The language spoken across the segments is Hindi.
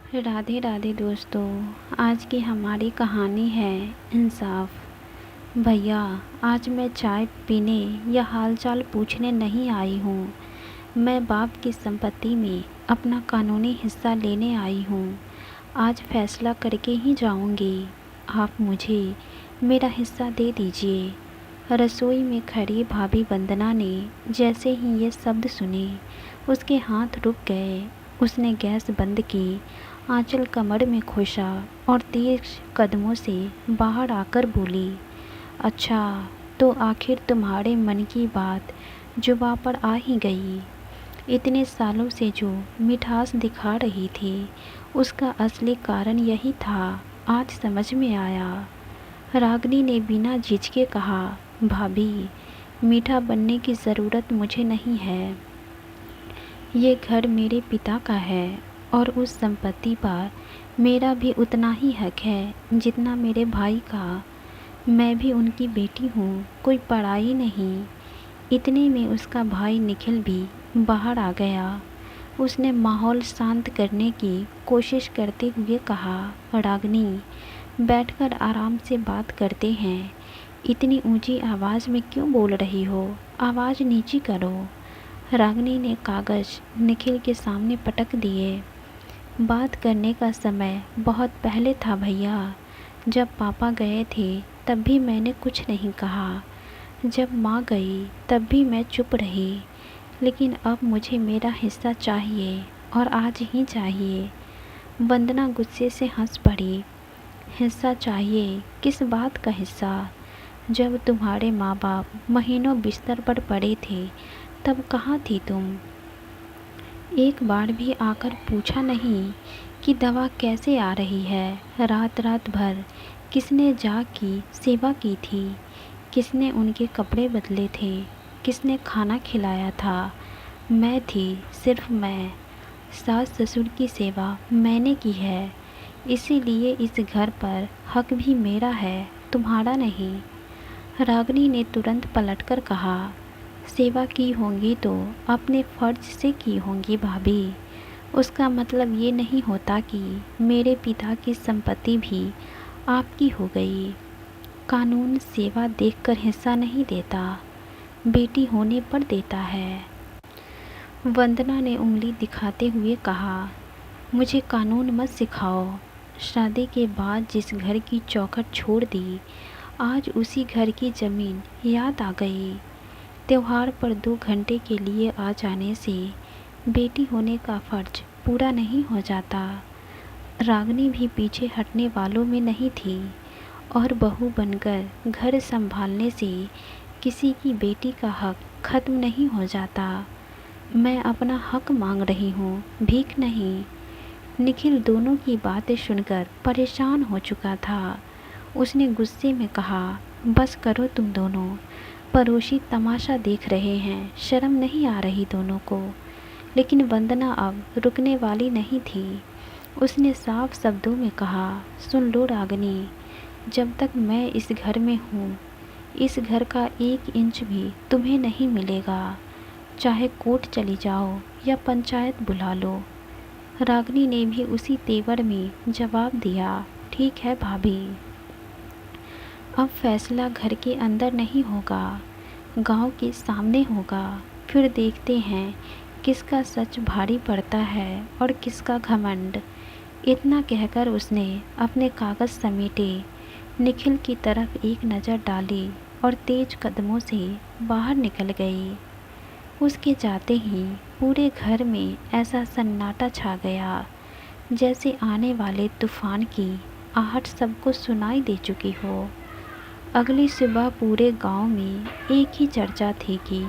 राधे राधे दोस्तों। आज की हमारी कहानी है इंसाफ। भैया, आज मैं चाय पीने या हालचाल पूछने नहीं आई हूँ। मैं बाप की संपत्ति में अपना कानूनी हिस्सा लेने आई हूँ। आज फैसला करके ही जाऊँगी। आप मुझे मेरा हिस्सा दे दीजिए। रसोई में खड़ी भाभी वंदना ने जैसे ही ये शब्द सुने, उसके हाथ रुक गए। उसने गैस बंद की, आंचल कमर में खोसा और तेज कदमों से बाहर आकर बोली, अच्छा, तो आखिर तुम्हारे मन की बात जुबां पर आ ही गई। इतने सालों से जो मिठास दिखा रही थी, उसका असली कारण यही था। आज समझ में आया। रागिनी ने बिना झिझके कहा, भाभी, मीठा बनने की ज़रूरत मुझे नहीं है। ये घर मेरे पिता का है और उस संपत्ति पर मेरा भी उतना ही हक है जितना मेरे भाई का। मैं भी उनकी बेटी हूँ, कोई पराई नहीं। इतने में उसका भाई निखिल भी बाहर आ गया। उसने माहौल शांत करने की कोशिश करते हुए कहा, रागिनी, बैठकर आराम से बात करते हैं। इतनी ऊंची आवाज़ में क्यों बोल रही हो? आवाज़ नीची करो। रागिनी ने कागज़ निखिल के सामने पटक दिए। बात करने का समय बहुत पहले था भैया। जब पापा गए थे तब भी मैंने कुछ नहीं कहा। जब माँ गई तब भी मैं चुप रही। लेकिन अब मुझे मेरा हिस्सा चाहिए और आज ही चाहिए। वंदना गुस्से से हंस पड़ी। हिस्सा चाहिए? किस बात का हिस्सा? जब तुम्हारे माँ बाप महीनों बिस्तर पर पड़े थे तब कहाँ थी तुम? एक बार भी आकर पूछा नहीं कि दवा कैसे आ रही है? रात रात भर किसने जाग की सेवा की थी? किसने उनके कपड़े बदले थे? किसने खाना खिलाया था? मैं थी, सिर्फ मैं। सास ससुर की सेवा मैंने की है। इसीलिए इस घर पर हक भी मेरा है, तुम्हारा नहीं। रागिनी ने तुरंत पलटकर कहा, सेवा की होंगी तो अपने फ़र्ज से की होंगी भाभी। उसका मतलब ये नहीं होता कि मेरे पिता की संपत्ति भी आपकी हो गई। कानून सेवा देखकर हिस्सा नहीं देता, बेटी होने पर देता है। वंदना ने उंगली दिखाते हुए कहा, मुझे कानून मत सिखाओ। शादी के बाद जिस घर की चौखट छोड़ दी, आज उसी घर की ज़मीन याद आ गई। त्योहार पर 2 घंटे के लिए आ जाने से बेटी होने का फ़र्ज पूरा नहीं हो जाता। रागिनी भी पीछे हटने वालों में नहीं थी और बहू बनकर घर संभालने से किसी की बेटी का हक ख़त्म नहीं हो जाता। मैं अपना हक मांग रही हूँ, भीख नहीं। निखिल दोनों की बातें सुनकर परेशान हो चुका था। उसने गुस्से में कहा, बस करो तुम दोनों। पड़ोसी तमाशा देख रहे हैं, शर्म नहीं आ रही दोनों को? लेकिन वंदना अब रुकने वाली नहीं थी। उसने साफ शब्दों में कहा, सुन लो रागिनी, जब तक मैं इस घर में हूँ, इस घर का 1 इंच भी तुम्हें नहीं मिलेगा। चाहे कोर्ट चली जाओ या पंचायत बुला लो। रागिनी ने भी उसी तेवर में जवाब दिया, ठीक है भाभी। अब फैसला घर के अंदर नहीं होगा, गांव के सामने होगा। फिर देखते हैं किसका सच भारी पड़ता है और किसका घमंड। इतना कहकर उसने अपने कागज़ समेटे, निखिल की तरफ एक नज़र डाली और तेज कदमों से बाहर निकल गई। उसके जाते ही पूरे घर में ऐसा सन्नाटा छा गया जैसे आने वाले तूफान की आहट सबको सुनाई दे चुकी हो। अगली सुबह पूरे गांव में एक ही चर्चा थी कि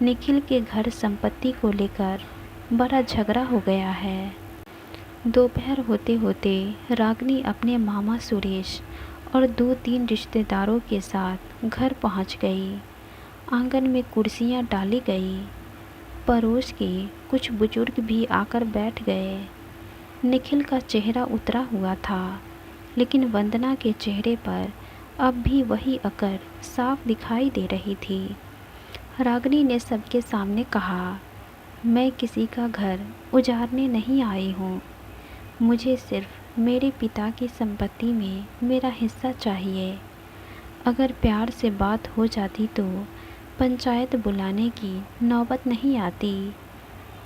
निखिल के घर संपत्ति को लेकर बड़ा झगड़ा हो गया है। दोपहर होते होते रागिनी अपने मामा सुरेश और 2-3 रिश्तेदारों के साथ घर पहुंच गई। आंगन में कुर्सियां डाली गई। पड़ोस के कुछ बुजुर्ग भी आकर बैठ गए। निखिल का चेहरा उतरा हुआ था, लेकिन वंदना के चेहरे पर अब भी वही अकड़ साफ दिखाई दे रही थी। रागिनी ने सबके सामने कहा, मैं किसी का घर उजाड़ने नहीं आई हूँ। मुझे सिर्फ मेरे पिता की संपत्ति में मेरा हिस्सा चाहिए। अगर प्यार से बात हो जाती तो पंचायत बुलाने की नौबत नहीं आती।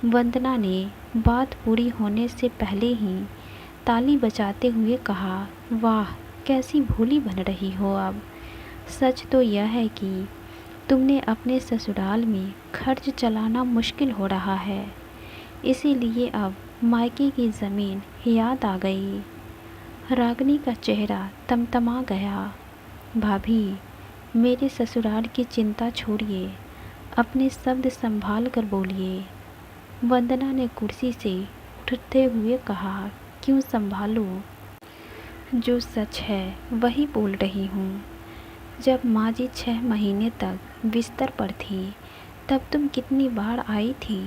वंदना ने बात पूरी होने से पहले ही ताली बजाते हुए कहा, वाह, कैसी भोली बन रही हो अब। सच तो यह है कि तुमने अपने ससुराल में खर्च चलाना मुश्किल हो रहा है, इसीलिए अब मायके की ज़मीन याद आ गई। रागिनी का चेहरा तमतमा गया। भाभी, मेरे ससुराल की चिंता छोड़िए, अपने शब्द संभाल कर बोलिए। वंदना ने कुर्सी से उठते हुए कहा, क्यों संभालूं? जो सच है वही बोल रही हूँ। जब माँ जी 6 महीने तक बिस्तर पर थी तब तुम कितनी बार आई थी।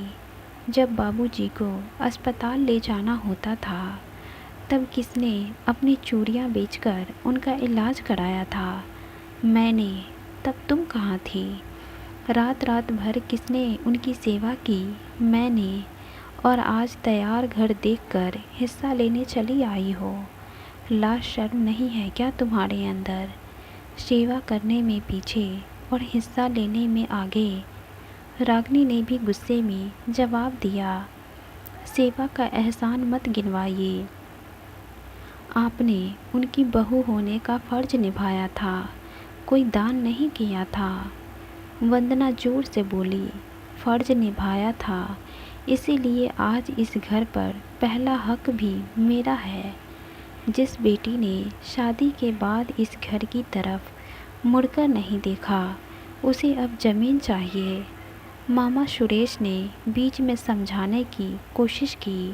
जब बाबूजी को अस्पताल ले जाना होता था तब किसने अपनी चूड़ियाँ बेचकर उनका इलाज कराया था? मैंने। तब तुम कहाँ थी? रात रात भर किसने उनकी सेवा की? मैंने। और आज तैयार घर देखकर हिस्सा लेने चली आई हो। लाज शर्म नहीं है क्या तुम्हारे अंदर? सेवा करने में पीछे और हिस्सा लेने में आगे। रागिनी ने भी गुस्से में जवाब दिया, सेवा का एहसान मत गिनवाइए। आपने उनकी बहू होने का फ़र्ज निभाया था, कोई दान नहीं किया था। वंदना जोर से बोली, फ़र्ज निभाया था, इसीलिए आज इस घर पर पहला हक भी मेरा है। जिस बेटी ने शादी के बाद इस घर की तरफ मुड़कर नहीं देखा, उसे अब ज़मीन चाहिए। मामा सुरेश ने बीच में समझाने की कोशिश की,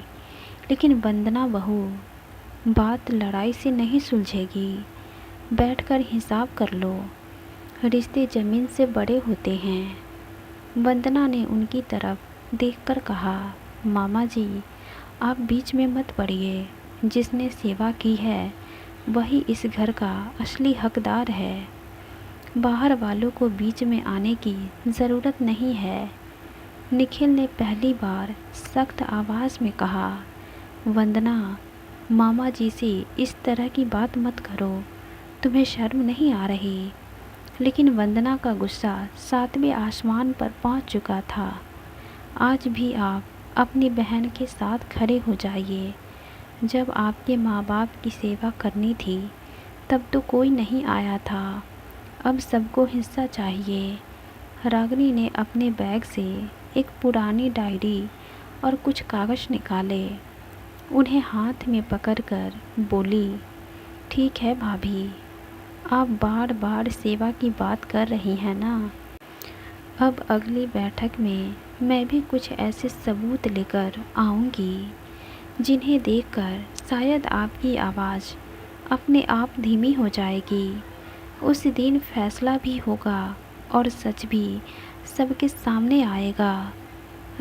लेकिन वंदना बहू, बात लड़ाई से नहीं सुलझेगी। बैठकर हिसाब कर लो, रिश्ते ज़मीन से बड़े होते हैं। वंदना ने उनकी तरफ देखकर कहा, मामा जी, आप बीच में मत पड़िए। जिसने सेवा की है वही इस घर का असली हकदार है। बाहर वालों को बीच में आने की ज़रूरत नहीं है। निखिल ने पहली बार सख्त आवाज़ में कहा, वंदना, मामा जी से इस तरह की बात मत करो, तुम्हें शर्म नहीं आ रही? लेकिन वंदना का गुस्सा 7वें आसमान पर पहुंच चुका था। आज भी आप अपनी बहन के साथ खड़े हो जाइए। जब आपके माँ बाप की सेवा करनी थी तब तो कोई नहीं आया था, अब सबको हिस्सा चाहिए। रागिनी ने अपने बैग से एक पुरानी डायरी और कुछ कागज़ निकाले, उन्हें हाथ में पकड़कर बोली, ठीक है भाभी, आप बार बार सेवा की बात कर रही हैं ना। अब अगली बैठक में मैं भी कुछ ऐसे सबूत लेकर आऊँगी जिन्हें देखकर शायद आपकी आवाज़ अपने आप धीमी हो जाएगी। उस दिन फैसला भी होगा और सच भी सबके सामने आएगा।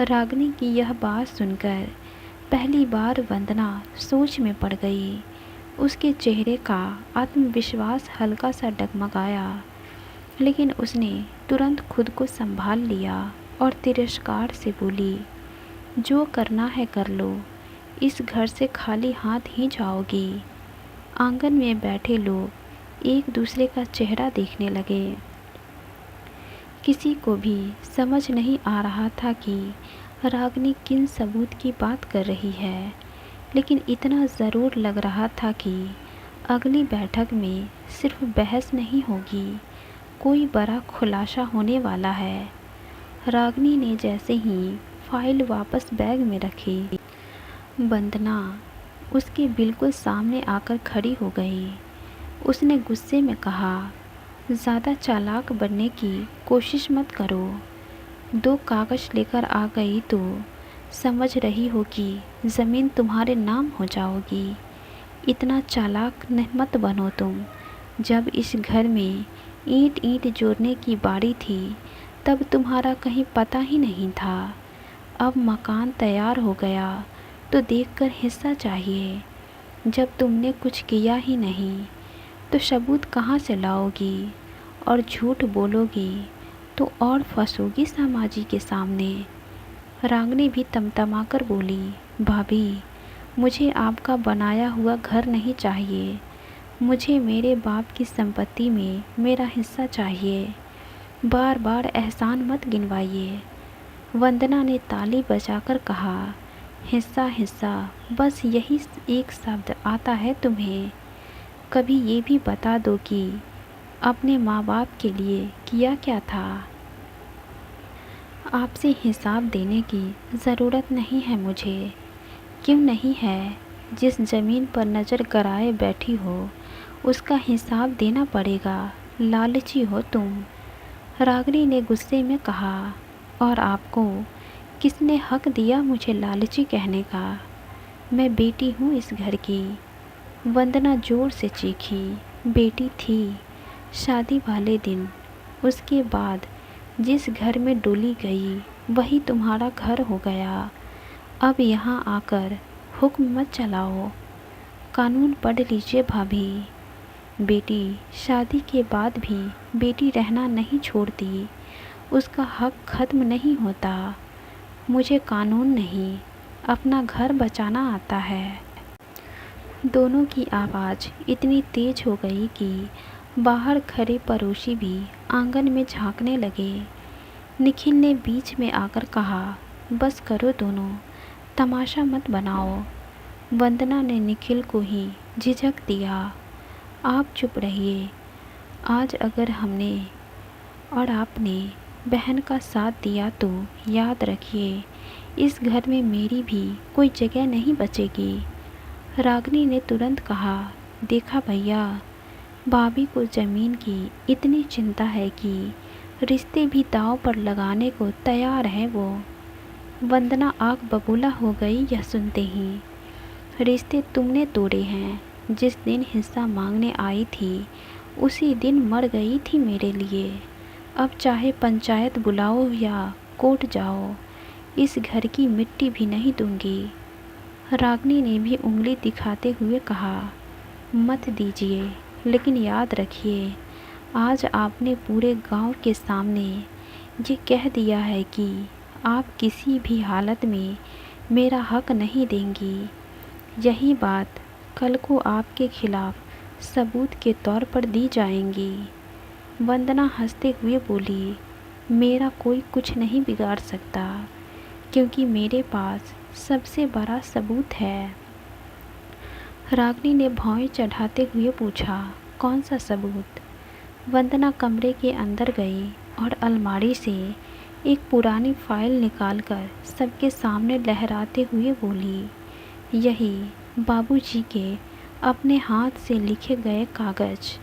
रागिनी की यह बात सुनकर पहली बार वंदना सोच में पड़ गई। उसके चेहरे का आत्मविश्वास हल्का सा डगमगाया, लेकिन उसने तुरंत खुद को संभाल लिया और तिरस्कार से बोली, जो करना है कर लो, इस घर से खाली हाथ ही जाओगी। आंगन में बैठे लोग एक दूसरे का चेहरा देखने लगे। किसी को भी समझ नहीं आ रहा था कि रागिनी किन सबूत की बात कर रही है, लेकिन इतना ज़रूर लग रहा था कि अगली बैठक में सिर्फ बहस नहीं होगी, कोई बड़ा खुलासा होने वाला है। रागिनी ने जैसे ही फाइल वापस बैग में रखी, वंदना उसके बिल्कुल सामने आकर खड़ी हो गई। उसने गुस्से में कहा, ज़्यादा चालाक बनने की कोशिश मत करो। 2 कागज़ लेकर आ गई तो समझ रही हो कि ज़मीन तुम्हारे नाम हो जाओगी। इतना चालाक मत बनो तुम। जब इस घर में ईंट ईंट जोड़ने की बारी थी तब तुम्हारा कहीं पता ही नहीं था। अब मकान तैयार हो गया तो देखकर हिस्सा चाहिए। जब तुमने कुछ किया ही नहीं तो सबूत कहाँ से लाओगी? और झूठ बोलोगी तो और फंसोगी समाजी के सामने। रागिनी भी तमतमाकर बोली, भाभी, मुझे आपका बनाया हुआ घर नहीं चाहिए। मुझे मेरे बाप की संपत्ति में मेरा हिस्सा चाहिए। बार बार एहसान मत गिनवाइए। वंदना ने ताली बजाकर कहा, हिस्सा हिस्सा, बस यही एक शब्द आता है तुम्हें। कभी ये भी बता दो कि अपने माँ बाप के लिए किया क्या था। आपसे हिसाब देने की ज़रूरत नहीं है मुझे। क्यों नहीं है? जिस ज़मीन पर नज़र गड़ाए बैठी हो उसका हिसाब देना पड़ेगा। लालची हो तुम। रागिनी ने गुस्से में कहा। और आपको किसने हक दिया मुझे लालची कहने का? मैं बेटी हूँ इस घर की। वंदना जोर से चीखी। बेटी थी शादी वाले दिन। उसके बाद जिस घर में डोली गई वही तुम्हारा घर हो गया। अब यहाँ आकर हुक्म मत चलाओ। कानून पढ़ लीजिए भाभी। बेटी शादी के बाद भी बेटी रहना नहीं छोड़ती। उसका हक खत्म नहीं होता। मुझे कानून नहीं, अपना घर बचाना आता है। दोनों की आवाज़ इतनी तेज हो गई कि बाहर खड़े पड़ोसी भी आंगन में झांकने लगे। निखिल ने बीच में आकर कहा, बस करो दोनों, तमाशा मत बनाओ। वंदना ने निखिल को ही झिझक दिया। आप चुप रहिए। आज अगर हमने और आपने बहन का साथ दिया तो याद रखिए, इस घर में मेरी भी कोई जगह नहीं बचेगी। रागिनी ने तुरंत कहा, देखा भैया, भाभी को ज़मीन की इतनी चिंता है कि रिश्ते भी दांव पर लगाने को तैयार है वो। वंदना आग बबूला हो गई यह सुनते ही। रिश्ते तुमने तोड़े हैं। जिस दिन हिस्सा मांगने आई थी उसी दिन मर गई थी मेरे लिए। अब चाहे पंचायत बुलाओ या कोर्ट जाओ, इस घर की मिट्टी भी नहीं दूंगी। रागिनी ने भी उंगली दिखाते हुए कहा, मत दीजिए, लेकिन याद रखिए, आज आपने पूरे गांव के सामने ये कह दिया है कि आप किसी भी हालत में मेरा हक नहीं देंगी। यही बात कल को आपके खिलाफ सबूत के तौर पर दी जाएंगी। वंदना हंसते हुए बोली, मेरा कोई कुछ नहीं बिगाड़ सकता, क्योंकि मेरे पास सबसे बड़ा सबूत है। रागिनी ने भौएं चढ़ाते हुए पूछा, कौन सा सबूत? वंदना कमरे के अंदर गई और अलमारी से एक पुरानी फाइल निकालकर सबके सामने लहराते हुए बोली, यही बाबूजी के अपने हाथ से लिखे गए कागज़।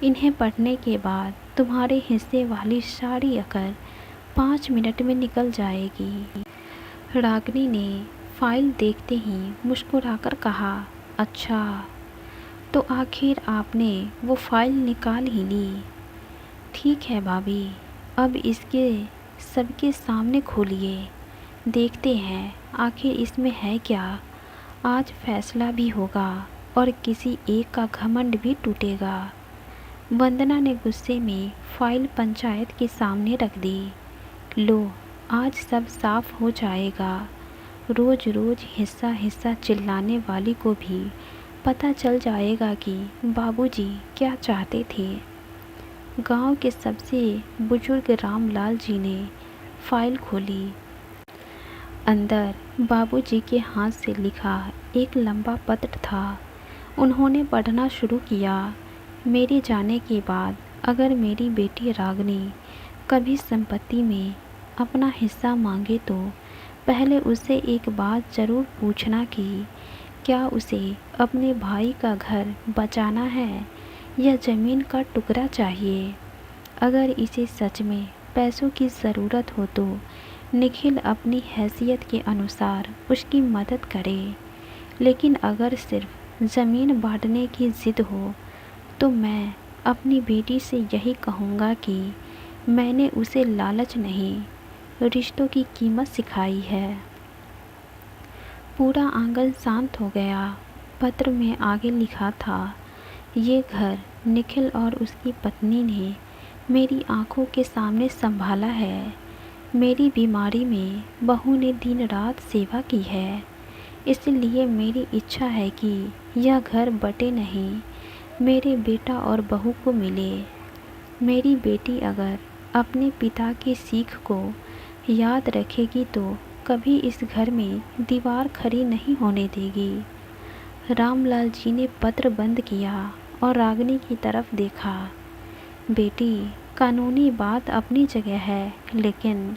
इन्हें पढ़ने के बाद तुम्हारे हिस्से वाली सारी अकल 5 मिनट में निकल जाएगी। रागिनी ने फाइल देखते ही मुस्कुराकर कहा, अच्छा, तो आखिर आपने वो फाइल निकाल ही ली। ठीक है भाभी, अब इसके सबके सामने खोलिए, देखते हैं आखिर इसमें है क्या। आज फैसला भी होगा और किसी एक का घमंड भी टूटेगा। वंदना ने गुस्से में फाइल पंचायत के सामने रख दी। लो, आज सब साफ हो जाएगा। रोज़ रोज़ हिस्सा हिस्सा चिल्लाने वाली को भी पता चल जाएगा कि बाबूजी क्या चाहते थे। गांव के सबसे बुजुर्ग रामलाल जी ने फाइल खोली। अंदर बाबूजी के हाथ से लिखा एक लंबा पत्र था। उन्होंने पढ़ना शुरू किया। मेरे जाने के बाद अगर मेरी बेटी रागिनी कभी संपत्ति में अपना हिस्सा मांगे तो पहले उससे एक बात ज़रूर पूछना कि क्या उसे अपने भाई का घर बचाना है या ज़मीन का टुकड़ा चाहिए। अगर इसे सच में पैसों की ज़रूरत हो तो निखिल अपनी हैसियत के अनुसार उसकी मदद करे, लेकिन अगर सिर्फ ज़मीन बांटने की ज़िद हो तो मैं अपनी बेटी से यही कहूँगा कि मैंने उसे लालच नहीं, रिश्तों की कीमत सिखाई है। पूरा आंगन शांत हो गया। पत्र में आगे लिखा था, ये घर निखिल और उसकी पत्नी ने मेरी आंखों के सामने संभाला है। मेरी बीमारी में बहू ने दिन रात सेवा की है। इसलिए मेरी इच्छा है कि यह घर बटे नहीं, मेरे बेटा और बहू को मिले। मेरी बेटी अगर अपने पिता की सीख को याद रखेगी तो कभी इस घर में दीवार खड़ी नहीं होने देगी। रामलाल जी ने पत्र बंद किया और रागिनी की तरफ देखा। बेटी, कानूनी बात अपनी जगह है, लेकिन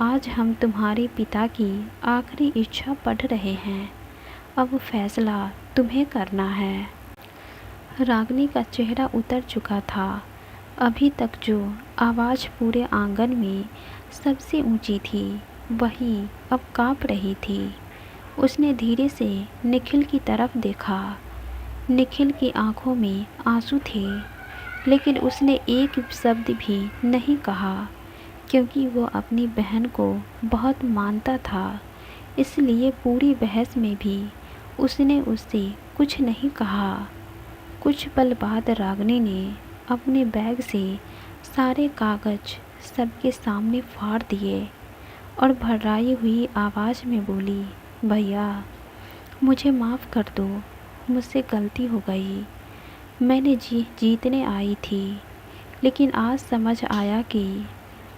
आज हम तुम्हारे पिता की आखिरी इच्छा पढ़ रहे हैं। अब फैसला तुम्हें करना है। रागिनी का चेहरा उतर चुका था। अभी तक जो आवाज़ पूरे आंगन में सबसे ऊंची थी, वही अब काँप रही थी। उसने धीरे से निखिल की तरफ देखा। निखिल की आंखों में आंसू थे, लेकिन उसने एक शब्द भी नहीं कहा, क्योंकि वो अपनी बहन को बहुत मानता था। इसलिए पूरी बहस में भी उसने उससे कुछ नहीं कहा। कुछ पल बाद रागिनी ने अपने बैग से सारे कागज़ सबके सामने फाड़ दिए और भर्राई हुई आवाज़ में बोली, भैया, मुझे माफ़ कर दो, मुझसे गलती हो गई। मैंने जीतने आई थी, लेकिन आज समझ आया कि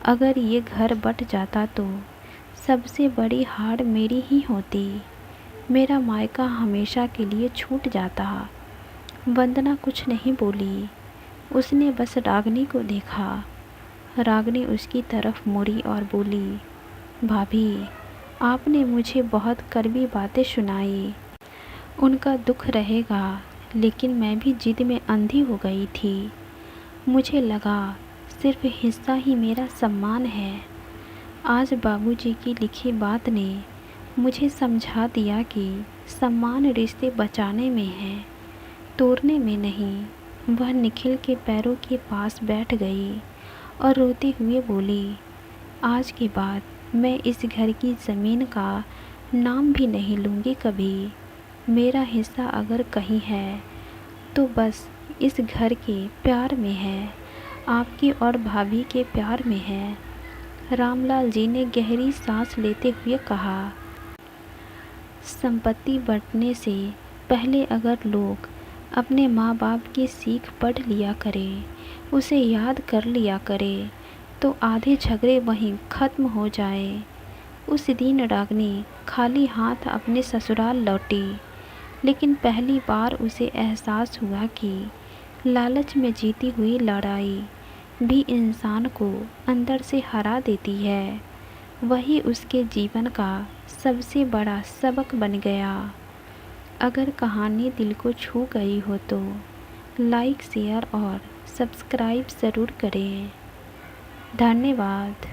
अगर ये घर बट जाता तो सबसे बड़ी हार मेरी ही होती। मेरा मायका हमेशा के लिए छूट जाता। वंदना कुछ नहीं बोली। उसने बस रागिनी को देखा। रागिनी उसकी तरफ मुड़ी और बोली, भाभी, आपने मुझे बहुत कड़वी बातें सुनाई। उनका दुख रहेगा, लेकिन मैं भी जिद में अंधी हो गई थी। मुझे लगा सिर्फ हिस्सा ही मेरा सम्मान है। आज बाबूजी की लिखी बात ने मुझे समझा दिया कि सम्मान रिश्ते बचाने में है, तोड़ने में नहीं। वह निखिल के पैरों के पास बैठ गई और रोते हुए बोली, आज के बाद मैं इस घर की ज़मीन का नाम भी नहीं लूँगी कभी। मेरा हिस्सा अगर कहीं है तो बस इस घर के प्यार में है, आपकी और भाभी के प्यार में है। रामलाल जी ने गहरी सांस लेते हुए कहा, संपत्ति बंटने से पहले अगर लोग अपने माँ बाप की सीख पढ़ लिया करें, उसे याद कर लिया करें, तो आधे झगड़े वहीं ख़त्म हो जाए। उस दिन रागिनी खाली हाथ अपने ससुराल लौटी, लेकिन पहली बार उसे एहसास हुआ कि लालच में जीती हुई लड़ाई भी इंसान को अंदर से हरा देती है। वही उसके जीवन का सबसे बड़ा सबक बन गया। अगर कहानी दिल को छू गई हो तो लाइक, शेयर और सब्सक्राइब ज़रूर करें। धन्यवाद।